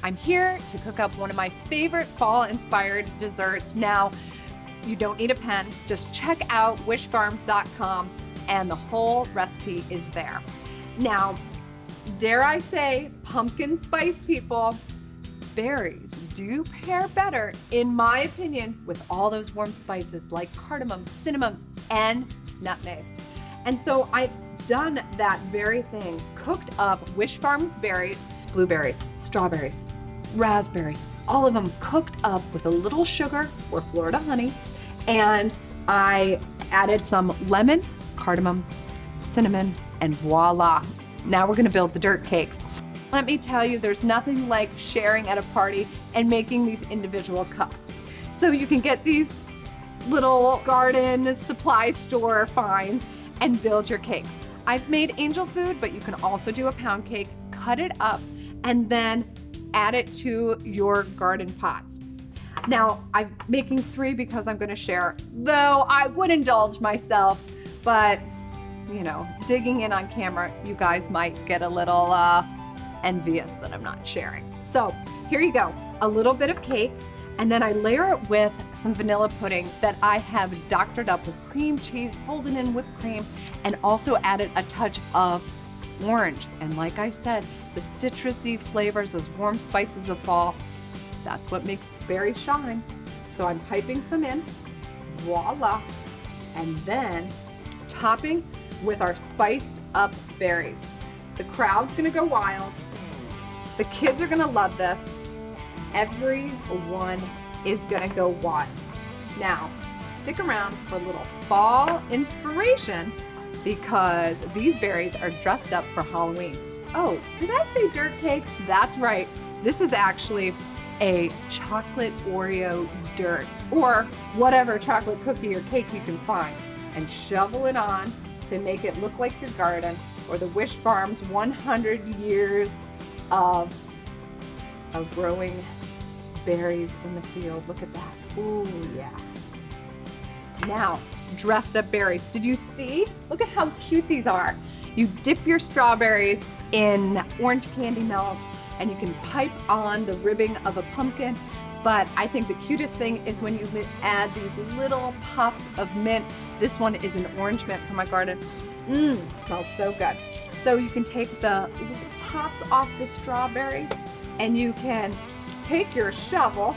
I'm here to cook up one of my favorite fall-inspired desserts. Now, you don't need a pen, just check out wishfarms.com and the whole recipe is there. Now, dare I say, pumpkin spice people, berries do pair better, in my opinion, with all those warm spices like cardamom, cinnamon, and nutmeg. And so I've done that very thing, cooked up Wish Farms berries, blueberries, strawberries, raspberries, all of them cooked up with a little sugar or Florida honey. And I added some lemon, cardamom, cinnamon, and voila. Now we're gonna build the dirt cakes. Let me tell you, there's nothing like sharing at a party and making these individual cups. So you can get these little garden supply store finds and build your cakes. I've made angel food, but you can also do a pound cake, cut it up, and then add it to your garden pots. Now, I'm making 3 because I'm gonna share, though I would indulge myself, but you know, digging in on camera, you guys might get a little envious that I'm not sharing. So here you go, a little bit of cake, and then I layer it with some vanilla pudding that I have doctored up with cream cheese, folded in whipped cream, and also added a touch of orange. And like I said, the citrusy flavors, those warm spices of fall, that's what makes berries shine. So I'm piping some in, voila, and then topping with our spiced up berries. The crowd's gonna go wild. The kids are gonna love this. Everyone is gonna go wild. Now, stick around for a little fall inspiration because these berries are dressed up for Halloween. Oh, did I say dirt cake? That's right. This is actually a chocolate Oreo dirt or whatever chocolate cookie or cake you can find, and shovel it on to make it look like your garden or the Wish Farms 100 years of growing berries in the field. Look at that. Ooh, yeah. Now, dressed up berries. Did you see? Look at how cute these are. You dip your strawberries in orange candy melt and you can pipe on the ribbing of a pumpkin. But I think the cutest thing is when you add these little pops of mint. This one is an orange mint from my garden. Smells so good. So you can take the little tops off the strawberries and you can take your shovel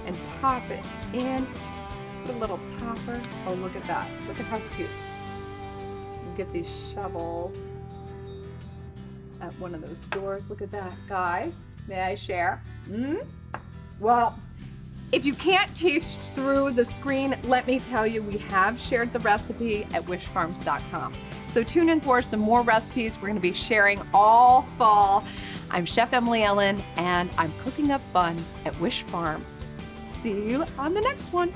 and pop it in the little topper. Oh, look at that. Look at how cute. You get these shovels at one of those stores. Look at that, guys. May I share? Well, if you can't taste through the screen, let me tell you, we have shared the recipe at wishfarms.com. So tune in for some more recipes we're gonna be sharing all fall. I'm Chef Emily Ellyn, and I'm cooking up fun at Wish Farms. See you on the next one.